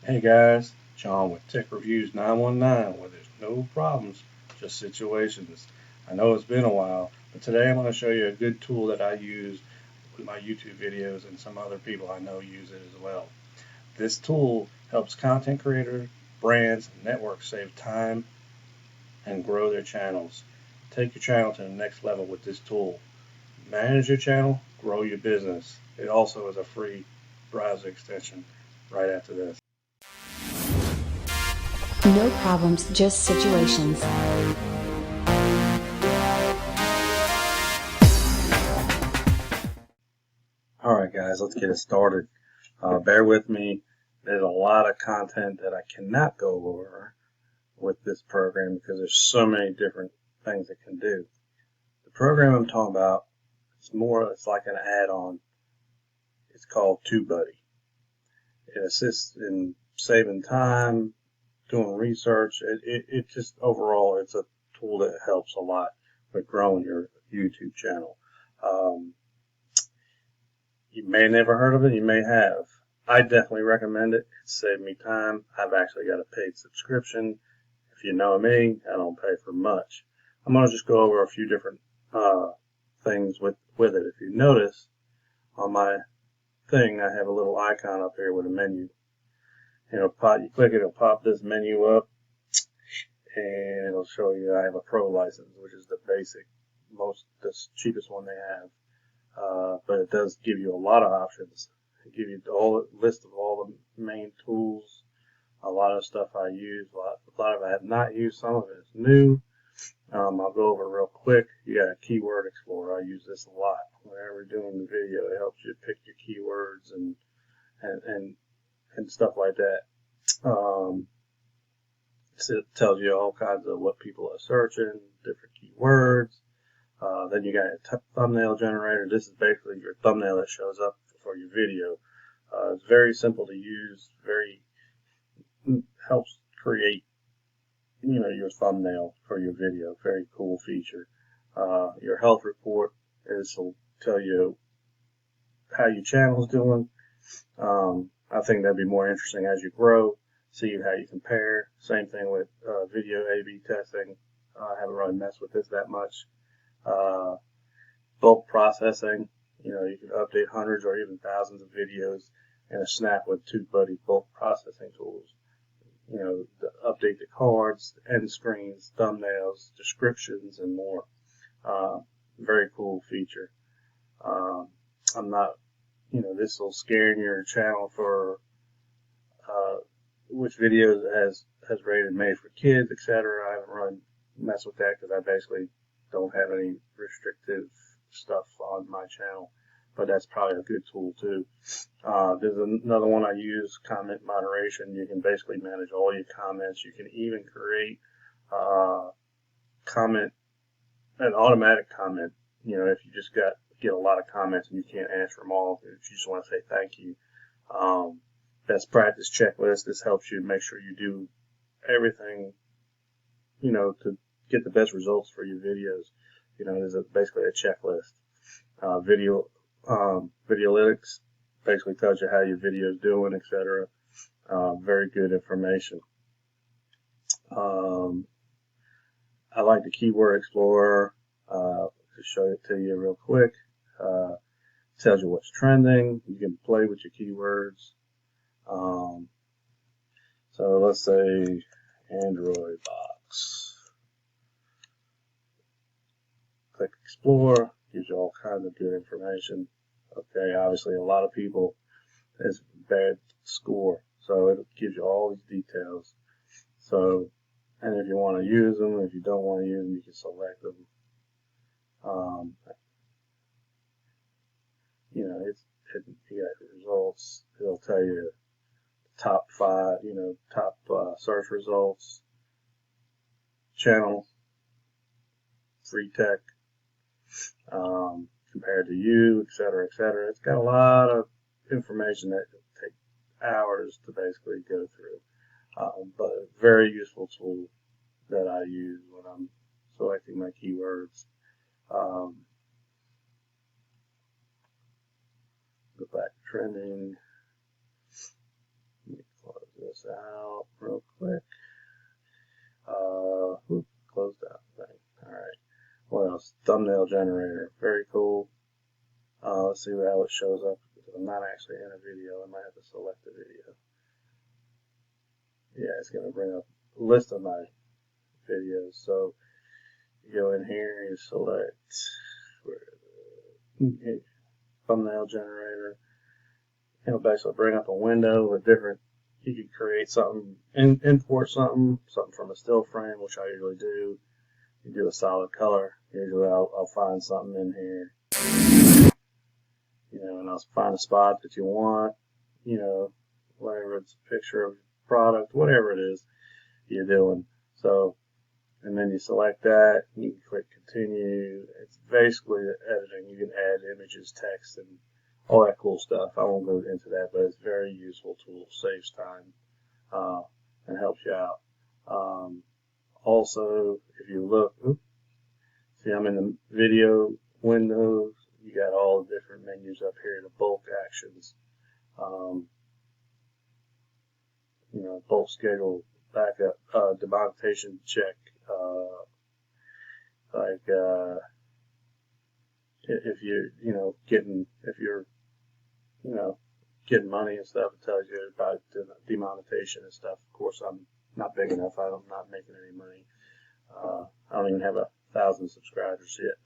Hey guys, John with Tech Reviews 919, where there's no problems, just situations. I know it's been a while, but today I'm going to show you a good tool that I use with my YouTube videos, and some other people I know use it as well. This tool helps content creators, brands, and networks save time and grow their channels. Take your channel to the next level with this tool. Manage your channel, grow your business. It also is a free browser extension right after this. No problems, just situations. Alright guys, let's get it started. Bear with me. There's a lot of content that I cannot go over with this program because there's so many different things it can do. The program I'm talking about, it's like an add-on. It's called TubeBuddy. It assists in saving time, doing research. It just overall, it's a tool that helps a lot with growing your YouTube channel. You may have never heard of it, you may have. I definitely recommend it. It saved me time. I've actually got a paid subscription. If you know me, I don't pay for much. I'm going to just go over a few different things with it. If you notice, on my thing, I have a little icon up here with a menu. You click it, it'll pop this menu up, and it'll show you I have a pro license, which is the basic, the cheapest one they have. But it does give you a lot of options. It gives you the list of all the main tools, a lot of stuff I use, a lot of it I have not used, some of it is new. I'll go over real quick. You got a keyword explorer. I use this a lot whenever we're doing the video. It helps you pick your keywords and stuff like that. It tells you all kinds of what people are searching, different keywords. Then you got a thumbnail generator. This is basically your thumbnail that shows up for your video. It's very simple to use. Helps create, your thumbnail for your video. Very cool feature. Your health report will tell you how your channel's doing. I think that'd be more interesting as you grow. See how you compare. Same thing with video A/B testing. I haven't really messed with this that much. Bulk processing, you can update hundreds or even thousands of videos in a snap with TubeBuddy bulk processing tools. Update the cards, end screens, thumbnails, descriptions, and more. Very cool feature. This will scan your channel for which videos has rated made for kids, etc. I haven't really messed with that because I basically don't have any restrictive stuff on my channel, but that's probably a good tool too. There's another one I use, comment moderation. You can basically manage all your comments. You can even create an automatic comment. If you just get a lot of comments and you can't answer them all, if you just want to say thank you. Best practice checklist. This helps you make sure you do everything, to get the best results for your videos. There's basically a checklist. Videolytics basically tells you how your video is doing, etc. Very good information. I like the keyword explorer. To show it to you real quick. Tells you what's trending. You can play with your keywords. So let's say Android box. Click explore, gives you all kinds of good information. Okay, obviously a lot of people has bad score, so it gives you all these details. So, and if you want to use them, if you don't want to use them, you can select them. You got results. It'll tell you top 5, top search results, channel, free tech, compared to you, etc., etc. It's got a lot of information that will take hours to basically go through, but a very useful tool that I use when I'm selecting my keywords. Go back to trending. Let me close this. this out real quick. Close that thing. Alright. What else? Thumbnail generator. Very cool. Let's see how it shows up. I'm not actually in a video. I might have to select the video. Yeah, it's going to bring up a list of my videos. So you go in here, you select thumbnail generator. It'll basically bring up a window with different. You could create something, import something from a still frame, which I usually do. You do a solid color. Usually I'll find something in here, and I'll find a spot that you want, whatever it's a picture of product, whatever it is you're doing. So, and then you select that, and you can click continue. It's basically editing. You can add images, text, and all that cool stuff. I won't go into that, but it's a very useful tool. Saves time and helps you out. Also, if you look, see I'm in the video window. You got all the different menus up here, the bulk actions, bulk schedule, backup, demonetization check, if you're getting money and stuff, it tells you about demonetization and stuff. Of course, I'm not big enough. I'm not making any money. I don't even have 1,000 subscribers yet,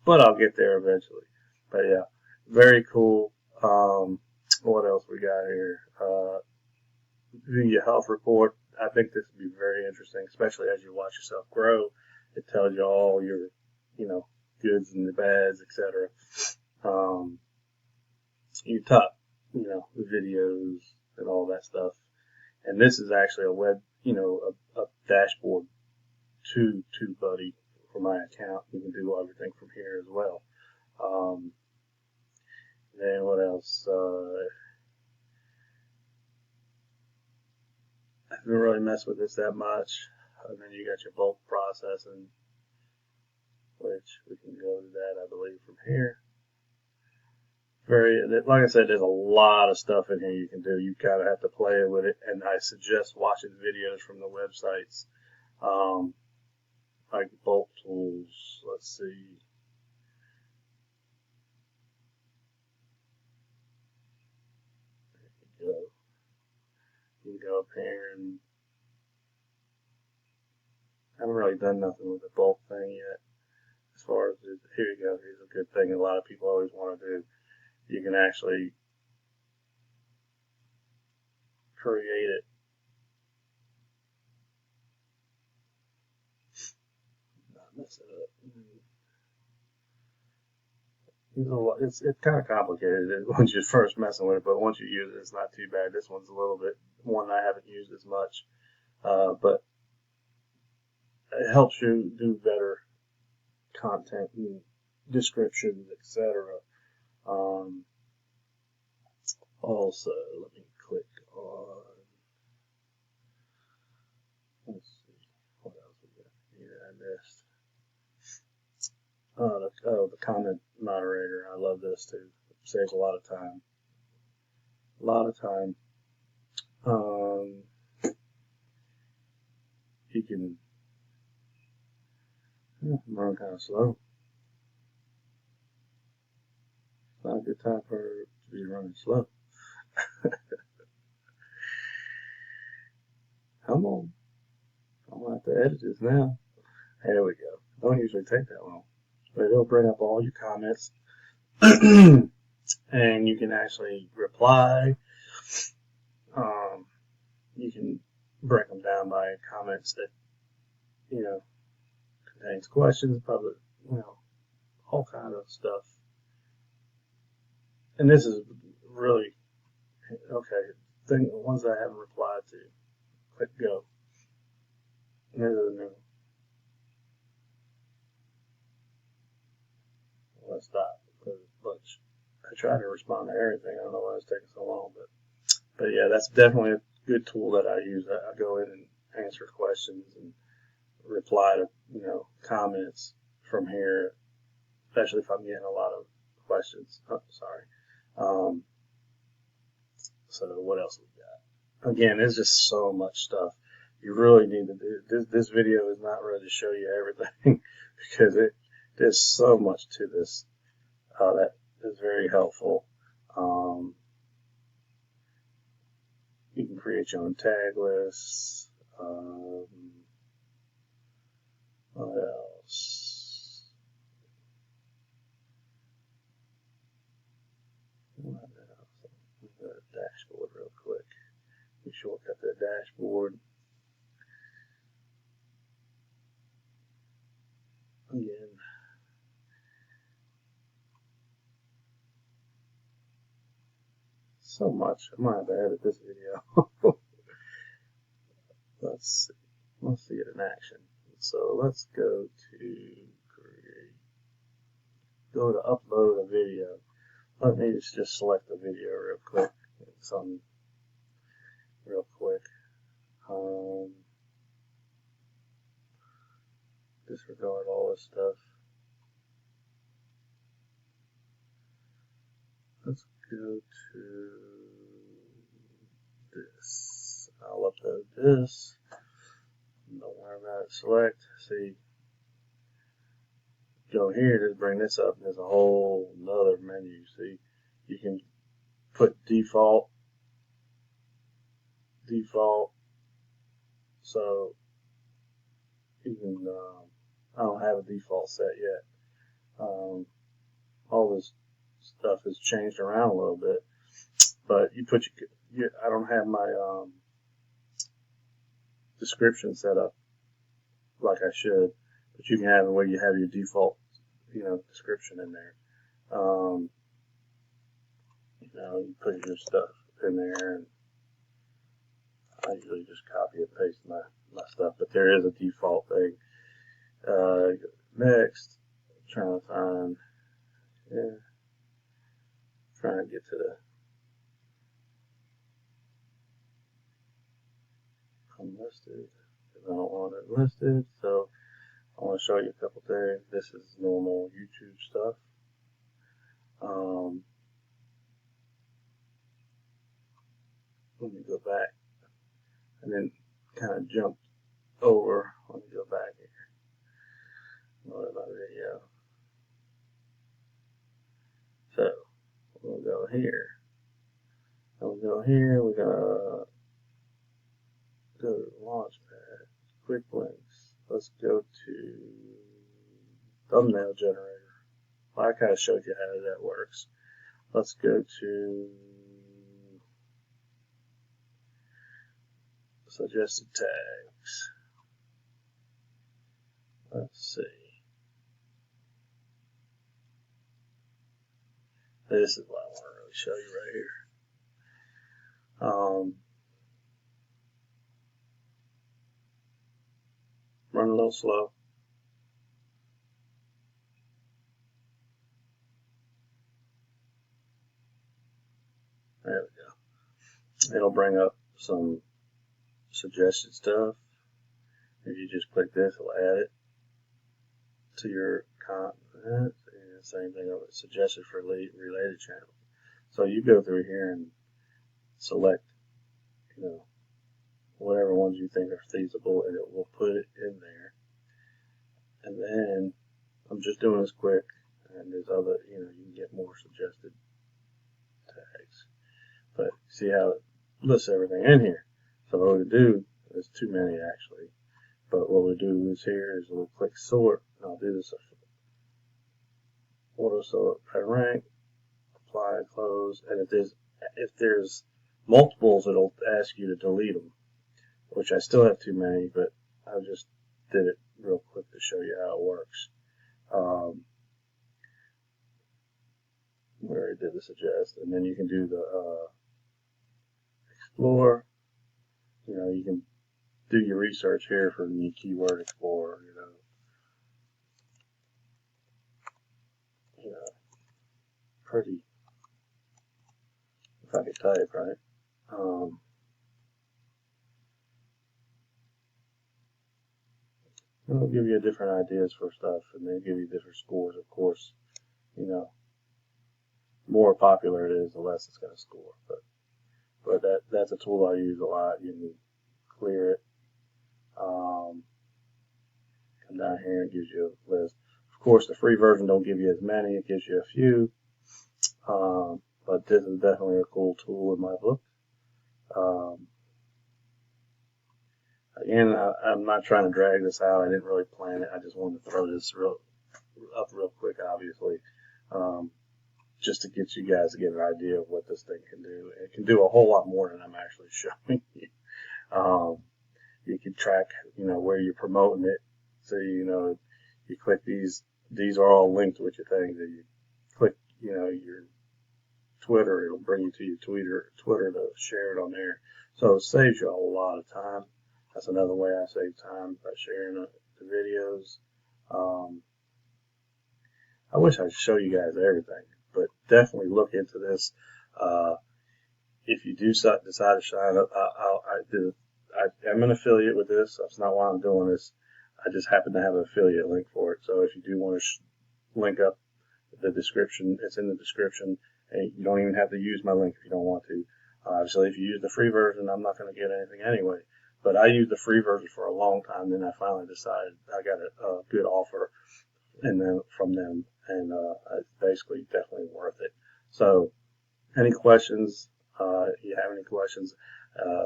but I'll get there eventually. But yeah, very cool. What else we got here? View your health report. I think this would be very interesting, especially as you watch yourself grow. It tells you all your, goods and the bads, etc. Your top, videos and all that stuff. And this is actually a web, a dashboard to TubeBuddy for my account. You can do everything from here as well. Then what else? I haven't really messed with this that much. And then you got your bulk processing, which we can go to that, I believe, from here. Like I said, there's a lot of stuff in here you can do. You kind of have to play with it, and I suggest watching videos from the websites, like bulk tools. Let's see. There you go. You can go up here and I haven't really done nothing with the bulk thing yet. As far as here you go. Here's a good thing a lot of people always want to do. You can actually create it. Not mess it up. It's kind of complicated once you're first messing with it, but once you use it, it's not too bad. This one's a little bit one I haven't used as much, but it helps you do better content and descriptions, etc. Also, let me click on. Let's see what else we got here. I missed. The comment moderator. I love this too. It saves a lot of time. You can. I'm running kind of slow. It's not a good time for it to be running slow. Come on. I'm going to have to edit this now. There we go. Don't usually take that long. But it'll bring up all your comments. And you can actually reply. You can break them down by comments that, contains questions, public, all kind of stuff. And this is really, ones I haven't replied to. Click go. And there's a new. Let's stop. But I try to respond to everything. I don't know why it's taking so long, but yeah, that's definitely a good tool that I use. I go in and answer questions and reply to comments from here, especially if I'm getting a lot of questions. So what else we again, there's just so much stuff. You really need to do this video is not ready to show you everything because there's so much to this that is very helpful. You can create your own tag lists. What else? What else? Go to the dashboard real quick. You shortcut the dashboard. Again, so much. I might have to edit this video. Let's see. Let's see it in action. So let's go to create. Go to upload a video. Let me just select the video real quick. Some real quick. Disregard all this stuff. Let's go to this. I'll upload this. Don't worry about it. Select. See. Go here, just bring this up, and there's a whole another menu. See, you can put default. So you can. I don't have a default set yet. All this stuff has changed around a little bit, but you put your. I don't have my description set up like I should, but you can have it where you have your default, description in there. You put your stuff in there, and I usually just copy and paste my stuff, but there is a default thing. Next, I'm trying to find, trying to get to the unlisted, because I don't want it listed, so I want to show you a couple things. This is normal YouTube stuff. Let me go back, and then kind of jumped over. Let me go back here. Load my video. So we'll go here. We'll go here. We're gonna go to Launchpad. Quick links. Let's go to thumbnail generator. Well, I kind of showed you how that works. Let's go to suggested tags. Let's see. This is what I want to really show you right here. Run a little slow. There we go. It'll bring up some suggested stuff. If you just click this, it'll add it to your content. And the same thing over suggested for related channels. So you go through here and select, whatever ones you think are feasible, and it will put it in there. And then I'm just doing this quick, and there's other, you can get more suggested tags. But see how it lists everything in here. So what we do, there's too many actually, but what we do is here is we'll click sort, and I'll do this auto sort by rank, apply, close, and if there's multiples, it'll ask you to delete them, which I still have too many, but I just did it real quick to show you how it works. We already did the suggest, and then you can do the explore. You can do your research here for the keyword explorer. Pretty. If I could type right. It'll give you different ideas for stuff, and they give you different scores, of course. The more popular it is, the less it's going to score. But but that's a tool I use a lot. You can clear it. Come down here and gives you a list. Of course, the free version don't give you as many. It gives you a few. But this is definitely a cool tool in my book. Again, I'm not trying to drag this out. I didn't really plan it. I just wanted to throw this real quick, obviously, just to get you guys to get an idea of what this thing can do. It can do a whole lot more than I'm actually showing you. You can track, where you're promoting it. So, you click these are all linked with your things. If you click, your Twitter, it'll bring you to your Twitter to share it on there. So it saves you a whole lot of time. That's another way I save time, by sharing the videos. I wish I could show you guys everything, but definitely look into this. If you do decide to sign up, I'm an affiliate with this. That's not why I'm doing this. I just happen to have an affiliate link for it. So if you do want to link up the description, it's in the description. And you don't even have to use my link if you don't want to. Obviously, if you use the free version, I'm not going to get anything anyway. But I used the free version for a long time. Then I finally decided I got a good offer from them, and it's basically definitely worth it. So, any questions? If you have any questions,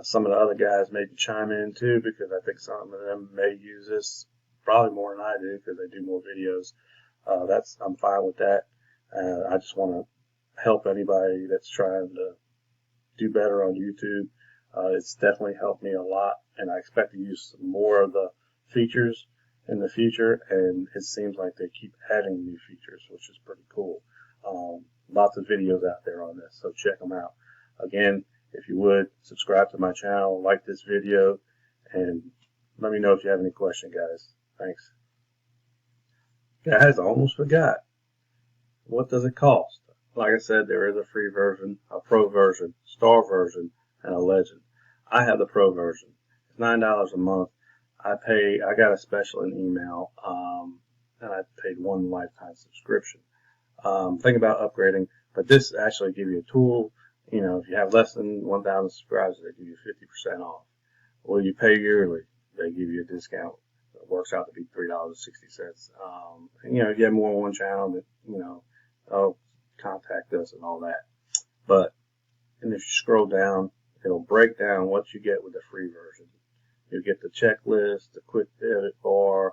some of the other guys maybe chime in too, because I think some of them may use this probably more than I do because they do more videos. I'm fine with that. I just want to help anybody that's trying to do better on YouTube. It's definitely helped me a lot, and I expect to use some more of the features in the future, and it seems like they keep adding new features, which is pretty cool. Lots of videos out there on this, so check them out. Again, if you would, subscribe to my channel, like this video, and let me know if you have any questions, guys. Thanks. Guys, I almost forgot. What does it cost? Like I said, there is a free version, a pro version, star version, and a legend. I have the pro version. It's $9 a month. I got a special in email, and I paid one lifetime subscription. Think about upgrading, but this actually gives you a tool. If you have less than 1,000 subscribers, they give you 50% off. Well, you pay yearly, they give you a discount. It works out to be $3.60. If you have more than one channel, that, contact us and all that. And if you scroll down, it'll break down what you get with the free version. You'll get the checklist, the quick edit bar,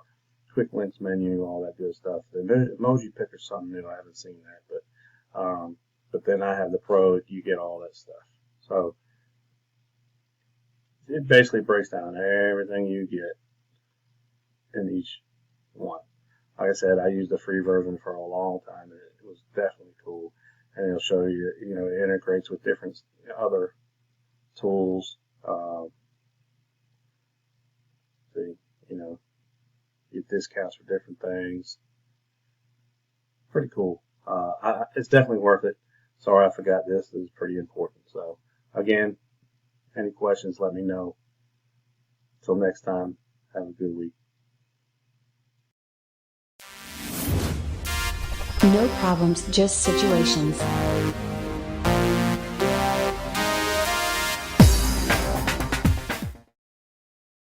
quick links menu, all that good stuff. The emoji picker is something new. I haven't seen that, but then I have the pro. You get all that stuff. So it basically breaks down everything you get in each one. Like I said, I used the free version for a long time, and it was definitely cool. And it'll show you, it integrates with different other tools. Get discounts for different things. Pretty cool. It's definitely worth it. Sorry I forgot this. This is pretty important. So, again, any questions, let me know. Till next time, have a good week. No problems, just situations.